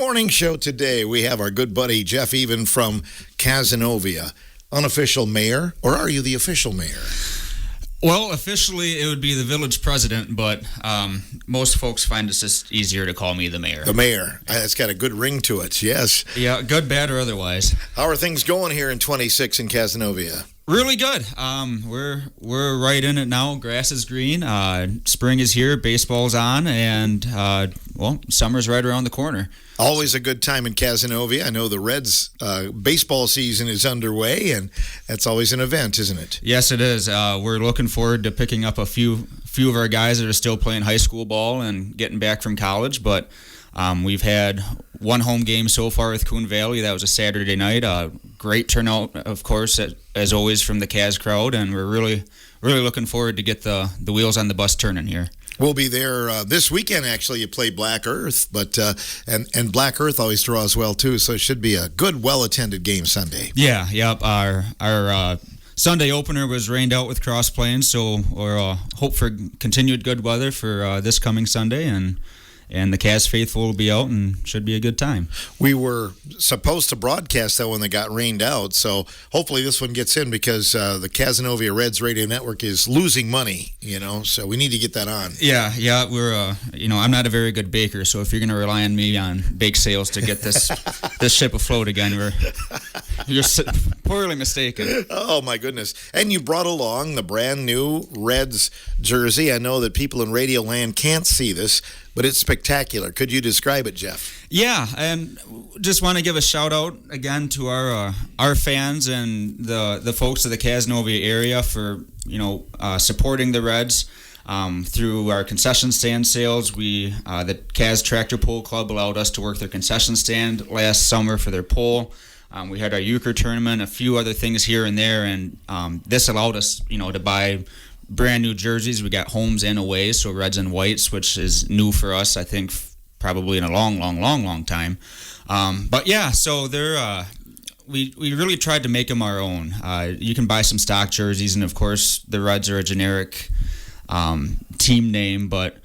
morning show today, we have our good buddy Jeff Even from Cazenovia. Unofficial mayor, or are you the official mayor? Well, officially it would be the village president, but most folks find it's just easier to call me the mayor. The mayor. It's got a good ring to it, yes. Yeah, good, bad, or otherwise. How are things going here in 26 in Cazenovia? Really good. We're right in it now. Grass is green. Spring is here. Baseball's on, and summer's right around the corner. Always a good time in Cazenovia. I know the Reds baseball season is underway, and that's always an event, isn't it? Yes, it is. We're looking forward to picking up a few of our guys that are still playing high school ball and getting back from college, but we've had one home game so far with Coon Valley. That was a Saturday night. Great turnout, of course, as always, from the Caz crowd, and we're really looking forward to get the wheels on the bus turning here. We'll be there this weekend. Actually, you play Black Earth, but and Black Earth always draws well too. So it should be a good, well-attended game Sunday. Yeah, yep. Our Sunday opener was rained out with Cross Plains, so we're hope for continued good weather for this coming Sunday, and the Caz faithful will be out and should be a good time. We were supposed to broadcast that when they got rained out, so hopefully this one gets in because the Cazenovia Reds radio network is losing money, so we need to get that on. Yeah, we're, I'm not a very good baker, so if you're going to rely on me on bake sales to get this ship afloat again, you're poorly mistaken. Oh, my goodness. And you brought along the brand new Reds jersey. I know that people in Radio Land can't see this, but it's spectacular. Could you describe it, Jeff? Yeah, and just want to give a shout out again to our fans and the folks of the Cazenovia area for supporting the Reds through our concession stand sales. The Caz Tractor Pull Club allowed us to work their concession stand last summer for their pull. We had our euchre tournament, a few other things here and there, and this allowed us, to buy brand new jerseys. We got homes and away, so reds and whites, which is new for us, I think, probably in a long time. But yeah, so they're we really tried to make them our own. You can buy some stock jerseys, and of course the Reds are a generic team name, but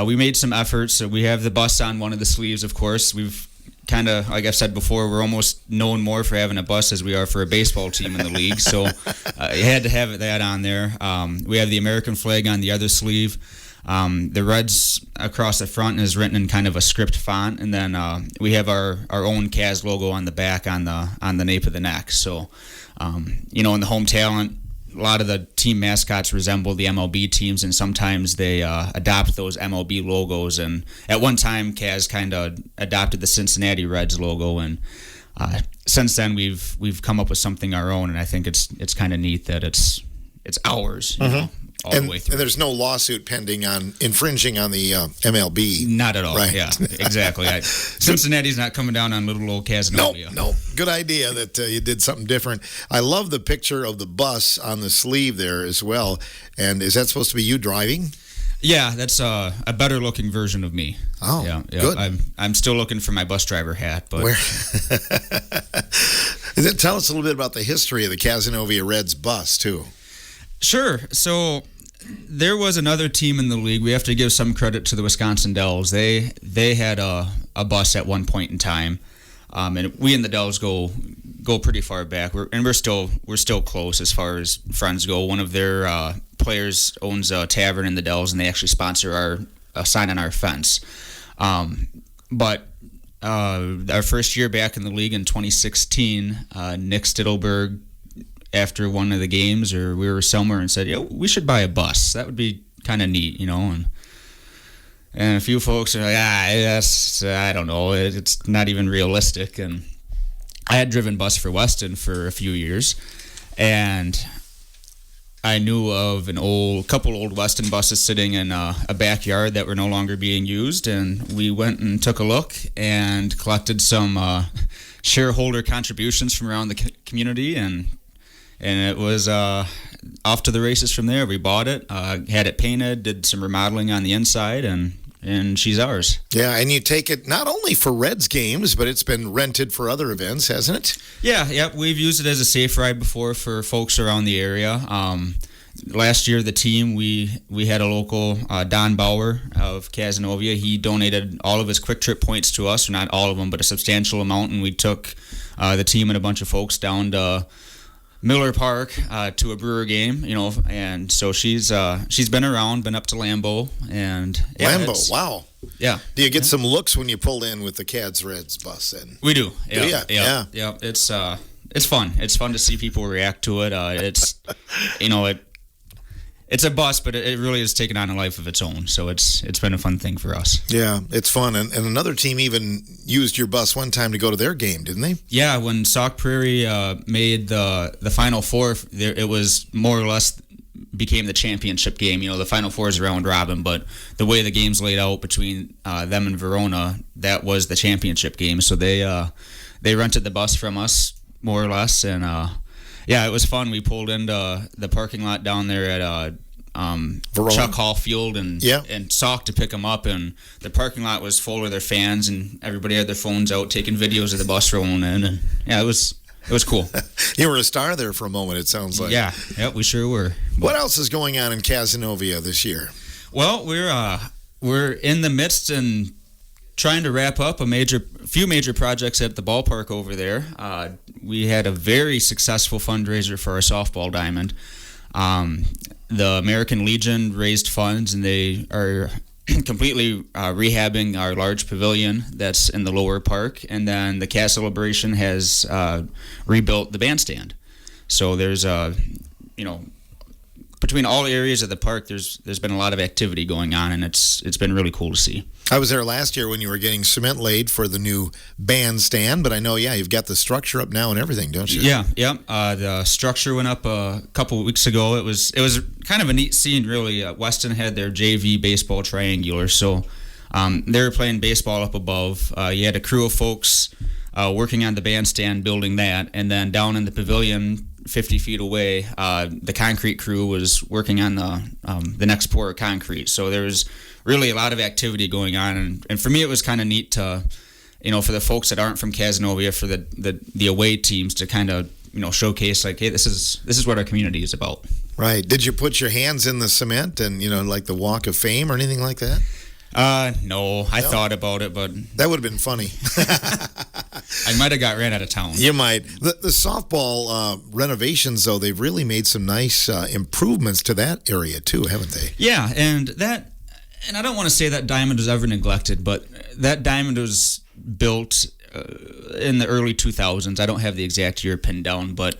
we made some efforts. So we have the bus on one of the sleeves, of course. We've kind of, like I've said before, we're almost known more for having a bus as we are for a baseball team in the league. So you had to have that on there. We have the American flag on the other sleeve. The Reds across the front is written in kind of a script font, and then we have our own Caz logo on the back on the nape of the neck. So, in the home talent, a lot of the team mascots resemble the MLB teams, and sometimes they adopt those MLB logos. And at one time, Caz kind of adopted the Cincinnati Reds logo, and since then we've come up with something our own. And I think it's kind of neat that it's ours, all the way through. And there's no lawsuit pending on infringing on the MLB. Not at all. Right. Yeah, exactly. Cincinnati's not coming down on little old Cazenovia. No. Good idea that you did something different. I love the picture of the bus on the sleeve there as well. And is that supposed to be you driving? Yeah, that's a better looking version of me. Oh, yeah. Good. I'm still looking for my bus driver hat, but Tell us a little bit about the history of the Cazenovia Reds bus too. Sure. So there was another team in the league. We have to give some credit to the Wisconsin Dells. They had a bus at one point in time, and we and the Dells go pretty far back. We're still close as far as friends go. One of their players owns a tavern in the Dells, and they actually sponsor a sign on our fence. But our first year back in the league in 2016, Nick Stittelberg, after one of the games, or we were somewhere, and said, "Yeah, we should buy a bus. That would be kind of neat, And a few folks are like, I don't know, it's not even realistic." And I had driven bus for Weston for a few years, and I knew of a couple old Weston buses sitting in a backyard that were no longer being used, and we went and took a look and collected some shareholder contributions from around the community, and it was off to the races from there. We bought it, had it painted, did some remodeling on the inside, and she's ours. Yeah, and you take it not only for Reds games, but it's been rented for other events, hasn't it? Yeah, we've used it as a safe ride before for folks around the area. last year, the team, we had a local, Don Bauer of Cazenovia. He donated all of his Quick Trip points to us, or not all of them, but a substantial amount, and we took the team and a bunch of folks down to Miller Park to a Brewer game, and so she's been around, been up to Lambeau, and Lambeau, wow. Yeah. Do you get some looks when you pull in with the Cads Reds bus? And we do. Yeah. Yeah. It's fun. It's fun to see people react to it. It's a bus, but it really has taken on a life of its own. So it's been a fun thing for us. Yeah, it's fun. And another team even used your bus one time to go to their game, didn't they? Yeah, when Sauk Prairie made the Final Four, it was more or less became the championship game. The Final Four is round robin, but the way the game's laid out between them and Verona, that was the championship game. So they rented the bus from us, more or less, and yeah, it was fun. We pulled into the parking lot down there at Chuck Hall Field and Sauk to pick them up, and the parking lot was full of their fans, and everybody had their phones out taking videos of the bus rolling in, and yeah, it was cool. You were a star there for a moment, it sounds like. Yeah, we sure were. What else is going on in Cazenovia this year? Well, we're in the midst and trying to wrap up a few major projects at the ballpark over there. We had a very successful fundraiser for our softball diamond. The American Legion raised funds, and they are completely rehabbing our large pavilion that's in the lower park. And then the Cast Celebration has rebuilt the bandstand. So there's between all areas of the park, there's been a lot of activity going on, and it's been really cool to see. I was there last year when you were getting cement laid for the new bandstand, but I know, you've got the structure up now and everything, don't you? Yeah. The structure went up a couple of weeks ago. It was kind of a neat scene, really. Weston had their JV baseball triangular, so they were playing baseball up above. You had a crew of folks working on the bandstand, building that, and then down in the pavilion, 50 feet away, the concrete crew was working on the next pour of concrete. So there was really a lot of activity going on, and for me, it was kind of neat to, for the folks that aren't from Cazenovia, for the away teams to kind of showcase, like, hey, this is what our community is about. Right. Did you put your hands in the cement and like the Walk of Fame or anything like that? No, I thought about it, but that would have been funny. I might have got ran out of town. You might. The softball renovations, though, they've really made some nice improvements to that area too, haven't they? Yeah, and I don't want to say that diamond was ever neglected, but that diamond was built in the early 2000s. I don't have the exact year pinned down, but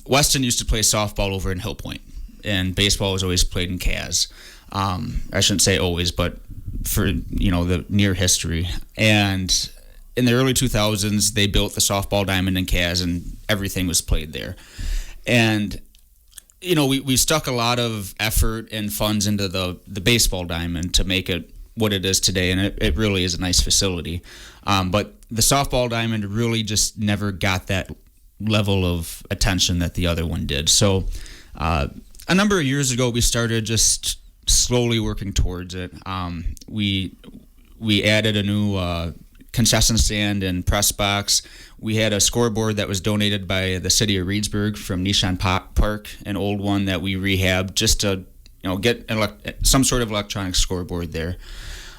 Weston used to play softball over in Hill Point, and baseball was always played in Caz. I shouldn't say always, but for the near history. And in the early 2000s, they built the softball diamond in Caz, and everything was played there. And we stuck a lot of effort and funds into the baseball diamond to make it what it is today, and it really is a nice facility. But the softball diamond really just never got that level of attention that the other one did. So a number of years ago, we started just slowly working towards it. We added a new concession stand and press box. We had a scoreboard that was donated by the city of Reedsburg from Nishan Park, an old one that we rehabbed just to get some sort of electronic scoreboard there.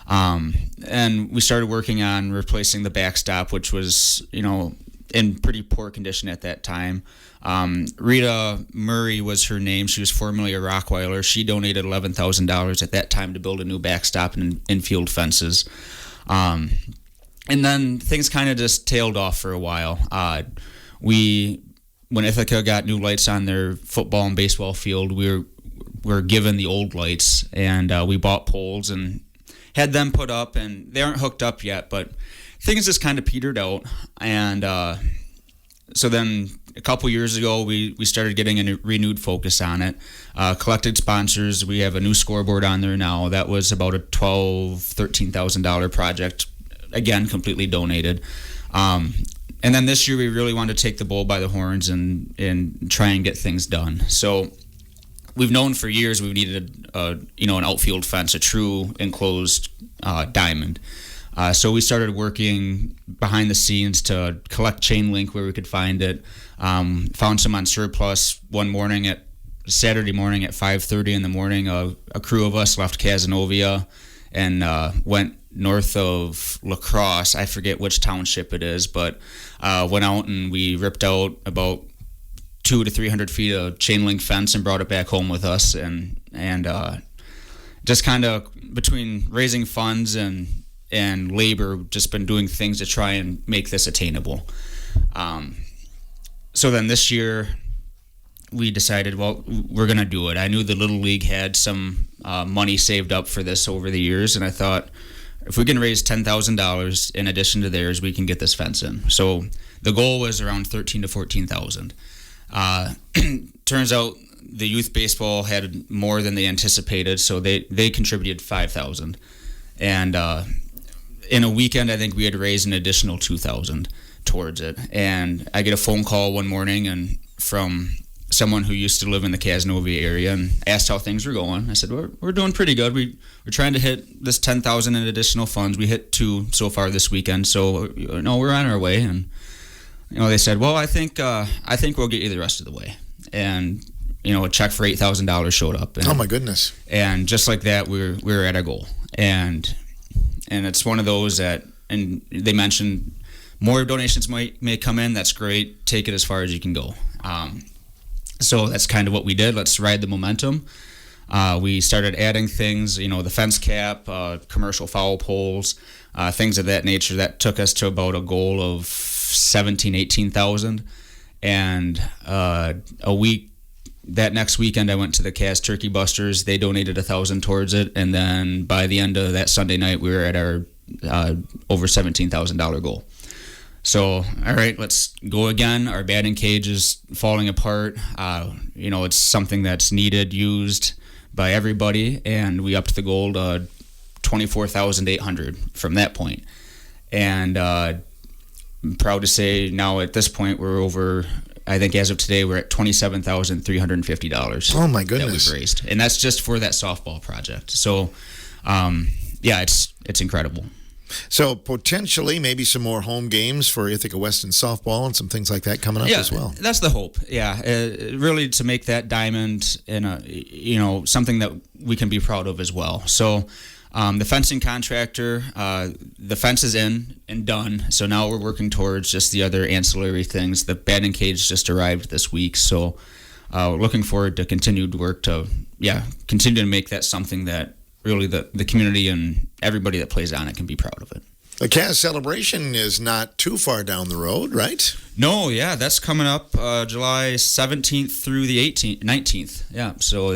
And we started working on replacing the backstop, which was in pretty poor condition at that time. Rita Murray was her name. She was formerly a Rockweiler. She donated $11,000 at that time to build a new backstop and infield fences. And then things kind of just tailed off for a while. When Ithaca got new lights on their football and baseball field, we were given the old lights, and we bought poles and had them put up, and they aren't hooked up yet, but things just kind of petered out. And so then a couple years ago, we started getting a renewed focus on it. Collected sponsors. We have a new scoreboard on there now. That was about a $13,000 project. Again, completely donated. And then this year, we really wanted to take the bull by the horns and try and get things done. So we've known for years we needed an outfield fence, a true enclosed diamond. So we started working behind the scenes to collect chain link where we could find it. Found some on surplus one morning at Saturday morning at 5:30 in the morning, a crew of us left Cazenovia and went north of La Crosse. I forget which township it is, but went out and we ripped out about 200 to 300 feet of chain link fence and brought it back home with us, and just kind of between raising funds and labor, just been doing things to try and make this attainable. So then this year we decided, well, we're going to do it. I knew the Little League had some money saved up for this over the years, and I thought, if we can raise $10,000 in addition to theirs, we can get this fence in. So the goal was around $13,000 to $14,000. Turns out the youth baseball had more than they anticipated, so they contributed $5,000. And in a weekend, I think we had raised an additional $2,000 towards it. And I get a phone call one morning and from someone who used to live in the Cazenovia area and asked how things were going. I said, we're doing pretty good. We're trying to hit this $10,000 in additional funds. We hit 2 so far this weekend, so we're on our way. And they said, well, I think we'll get you the rest of the way. And a check for $8,000 showed up. And, oh my goodness! And just like that, we're at our goal. And it's one of those that, and they mentioned more donations may come in. That's great. Take it as far as you can go. So that's kind of what we did. Let's ride the momentum. We started adding things, the fence cap, commercial foul poles, things of that nature. That took us to about a goal of 18,000. And that next weekend, I went to the Caz Turkey Busters. They donated $1,000 towards it. And then by the end of that Sunday night, we were at our over $17,000 goal. So, all right, let's go again. Our batting cage is falling apart. It's something that's needed, used by everybody, and we upped the goal to 24,800 from that point. And I'm proud to say now at this point we're over, I think as of today, we're at $27,350. Oh my goodness! That we've raised, and that's just for that softball project. So, it's incredible. So potentially maybe some more home games for Ithaca Weston softball and some things like that coming up as well. That's the hope. Yeah, really to make that diamond in something that we can be proud of as well. So the fencing contractor, the fence is in and done. So now we're working towards just the other ancillary things. The batting cage just arrived this week, so we're looking forward to continued work to continue to make that something that really the community and everybody that plays on it can be proud of it. The Caz celebration is not too far down the road, right? No, yeah, that's coming up July 17th through the 19th. Yeah, so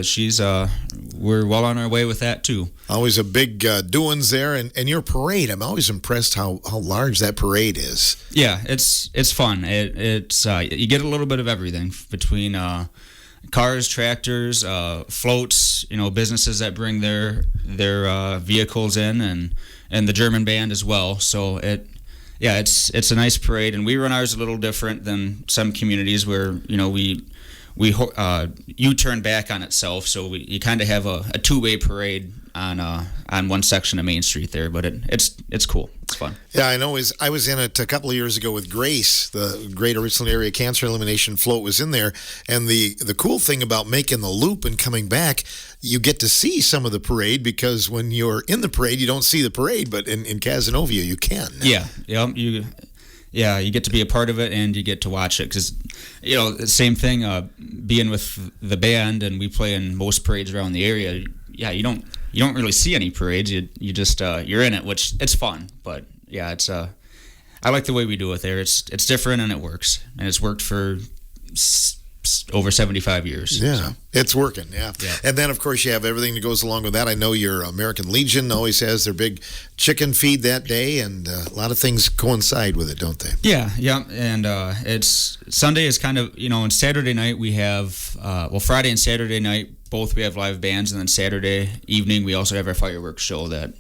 we're well on our way with that too. Always a big doings there, and your parade. I'm always impressed how large that parade is. Yeah, it's fun. It's you get a little bit of everything between cars, tractors, floats, businesses that bring their vehicles in, and the German band as well. So it's a nice parade, and we run ours a little different than some communities where we U-turn back on itself. So you kind of have a two-way parade on one section of Main Street there, but it's cool. It's fun. Yeah, I know. I was in it a couple of years ago with Grace. The Greater Richland Area Cancer Elimination Float was in there, and the cool thing about making the loop and coming back, you get to see some of the parade, because when you're in the parade, you don't see the parade, but in Cazenovia, you can. Yeah, you get to be a part of it, and you get to watch it, because the same thing. Being with the band, and we play in most parades around the area. Yeah, you don't really see any parades. You just you're in it, which it's fun. But yeah, it's I like the way we do it there. It's different, and it works, and it's worked for over 75 years. Yeah, so. It's working. Yeah, and then of course you have everything that goes along with that. I know your American Legion always has their big chicken feed that day, and a lot of things coincide with it, don't they? Yeah, and it's Sunday is kind of and Saturday night we have Friday and Saturday night both we have live bands, and then Saturday evening we also have our fireworks show that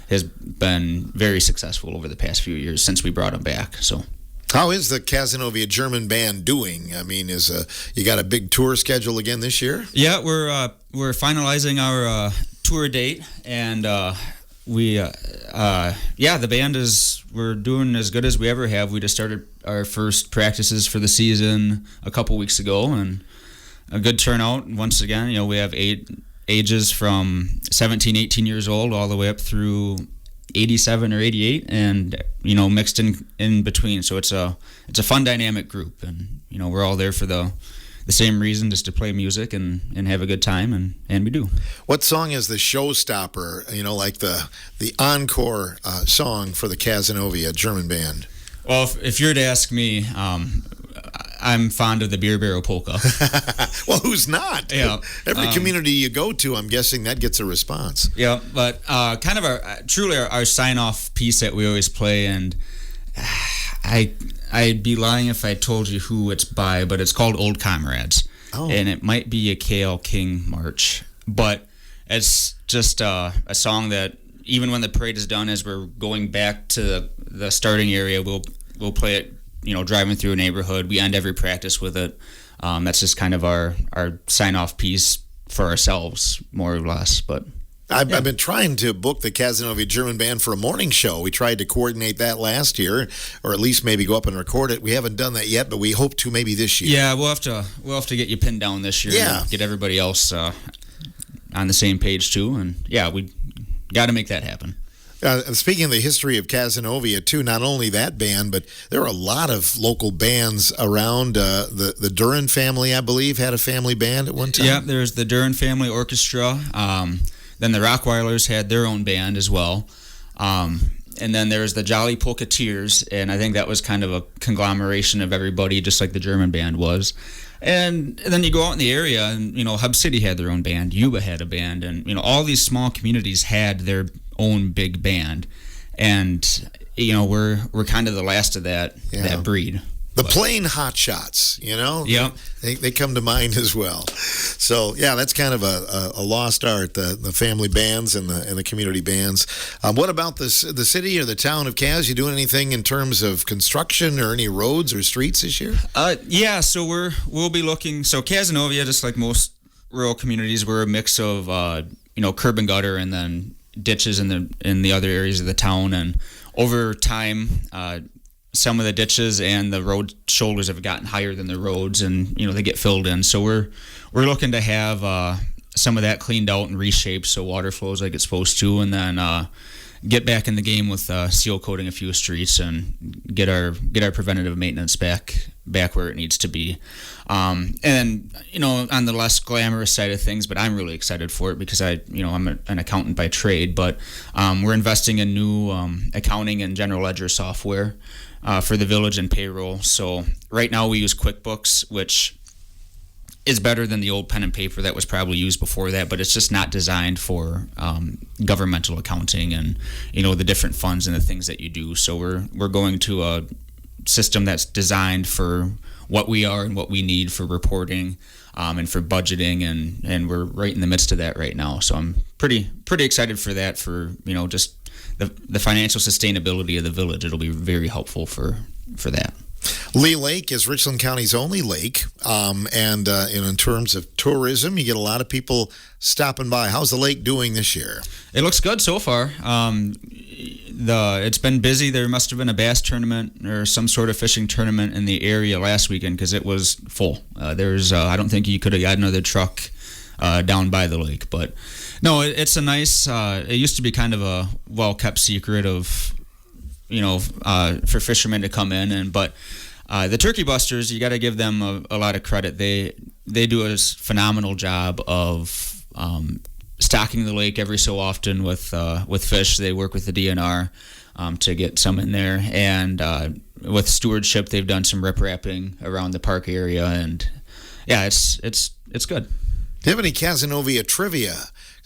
has been very successful over the past few years since we brought them back. So. How is the Cazenovia German band doing? I mean, you got a big tour schedule again this year? Yeah, we're finalizing our tour date, and the band we're doing as good as we ever have. We just started our first practices for the season a couple weeks ago, and a good turnout. Once again, we have ages from 17, 18 years old all the way up through 87 or 88, and mixed in between. So it's a fun dynamic group, and we're all there for the same reason, just to play music and have a good time, and we do. What song is the showstopper, like the encore song for the Cazenovia German band? Well, if you're to ask me, I'm fond of the Beer Barrel Polka. Well, who's not? Yeah. Every community you go to, I'm guessing that gets a response. Yeah, but kind of truly our sign-off piece that we always play, and I'd be lying if I told you who it's by, but it's called Old Comrades. Oh. And it might be a K.L. King march. But it's just a song that even when the parade is done, as we're going back to the starting area, we'll play it, driving through a neighborhood. We end every practice with it. That's just kind of our sign-off piece for ourselves, more or less. But I've been trying to book the Cazenovia German band for a morning show. We tried to coordinate that last year, or at least maybe go up and record it. We haven't done that yet, but we hope to maybe this year. Yeah, we'll have to get you pinned down this year. Yeah. And get everybody else on the same page too, and we got to make that happen. Speaking of the history of Cazenovia, too, not only that band, but there are a lot of local bands around. The Duran family, I believe, had a family band at one time. Yeah, there's the Duran Family Orchestra. Then the Rockweilers had their own band as well. And then there's the Jolly Polketeers, and I think that was kind of a conglomeration of everybody, just like the German band was. And then you go out in the area, and Hub City had their own band, Yuba had a band, and all these small communities had their own big band, and we're kind of the last of that breed. The plain hot shots, Yep. They come to mind as well. So that's kind of a lost art, the family bands and the community bands. What about the city or the town of Kaz? You doing anything in terms of construction or any roads or streets this year? So we'll be looking. So Cazenovia, just like most rural communities, we're a mix of curb and gutter, and then ditches in the other areas of the town. And over time, some of the ditches and the road shoulders have gotten higher than the roads, and they get filled in. So we're looking to have some of that cleaned out and reshaped so water flows like it's supposed to, and then get back in the game with seal coating a few streets and get our preventative maintenance back where it needs to be. And on the less glamorous side of things, but I'm really excited for it because I'm an accountant by trade, but we're investing in new accounting and general ledger software for the village and payroll. So right now we use QuickBooks, which is better than the old pen and paper that was probably used before that, but it's just not designed for governmental accounting and the different funds and the things that you do. So we're going to a system that's designed for what we are and what we need for reporting and for budgeting, and we're right in the midst of that right now. So I'm pretty excited for that, for just the financial sustainability of the village. It'll be very helpful for that. Lee Lake is Richland County's only lake, and in terms of tourism, you get a lot of people stopping by. How's the lake doing this year? It looks good so far. It's been busy. There must have been a bass tournament or some sort of fishing tournament in the area last weekend because it was full. I don't think you could have got another truck down by the lake, but no, it's a nice. It used to be kind of a well-kept secret of for fishermen to come in, but the Turkey Busters, you got to give them a lot of credit. They do a phenomenal job of stocking the lake every so often with fish. They work with the DNR to get some in there, and with stewardship, they've done some riprapping around the park area, and it's good. Do you have any Cazenovia trivia?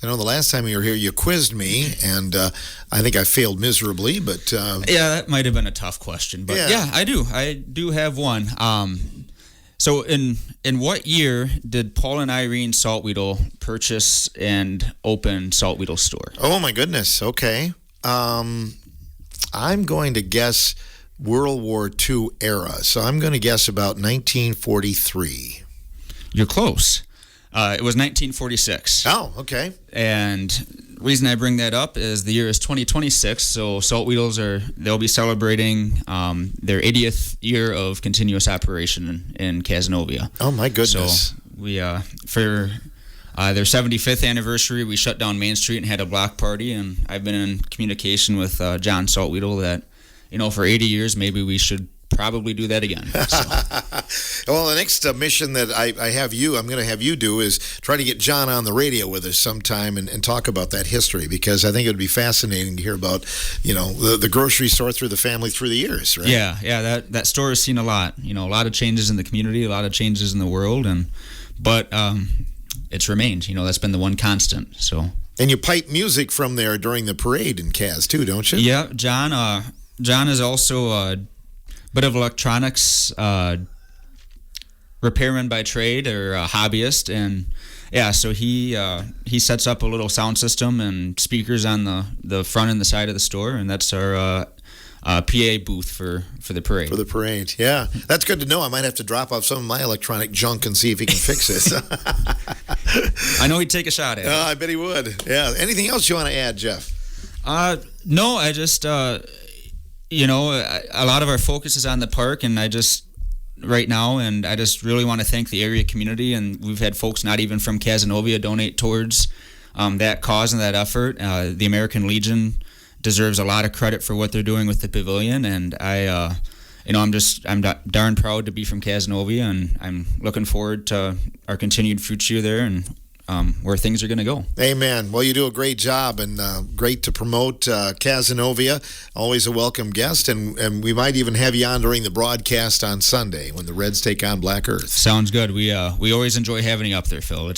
I know the last time you were here, you quizzed me, and I think I failed miserably. But that might have been a tough question. But I do. I do have one. So in what year did Paul and Irene Saltweedle purchase and open Saltweedle store? Oh my goodness. Okay. I'm going to guess World War II era. So I'm going to guess about 1943. You're close. It was 1946. Oh, okay. And the reason I bring that up is the year is 2026, so Saltweedles they'll be celebrating their 80th year of continuous operation in Cazenovia. Oh, my goodness. So We for their 75th anniversary, we shut down Main Street and had a block party, and I've been in communication with John Saltweedle that, for 80 years, maybe we should probably do that again. So. Well, the next mission that I'm going to have you do is try to get John on the radio with us sometime and talk about that history, because I think it would be fascinating to hear about, the grocery store through the family through the years, right? Yeah, that store has seen a lot, a lot of changes in the community, a lot of changes in the world, but it's remained, that's been the one constant, so. And you pipe music from there during the parade in Kaz too, don't you? Yeah, John is also a bit of electronics repairman by trade, or a hobbyist, and so he sets up a little sound system and speakers on the front and the side of the store, and that's our PA booth for the parade. For the parade, yeah. That's good to know. I might have to drop off some of my electronic junk and see if he can fix it. I know he'd take a shot at it. I bet he would. Yeah. Anything else you want to add, Jeff? No, I just, a lot of our focus is on the park, and I just really want to thank the area community, and we've had folks not even from Cazenovia donate towards that cause and that effort. The American Legion deserves a lot of credit for what they're doing with the pavilion, and I'm darn proud to be from Cazenovia, and I'm looking forward to our continued future there and where things are going to go. Amen. Well, you do a great job, and great to promote Cazenovia. Always a welcome guest, and we might even have you on during the broadcast on Sunday when the Reds take on Black Earth. Sounds good. We always enjoy having you up there, Phil.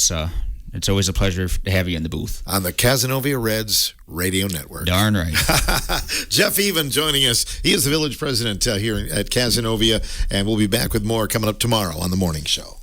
It's always a pleasure to have you in the booth. On the Cazenovia Reds Radio Network. Darn right. Jeff Even joining us. He is the village president here at Cazenovia, and we'll be back with more coming up tomorrow on The Morning Show.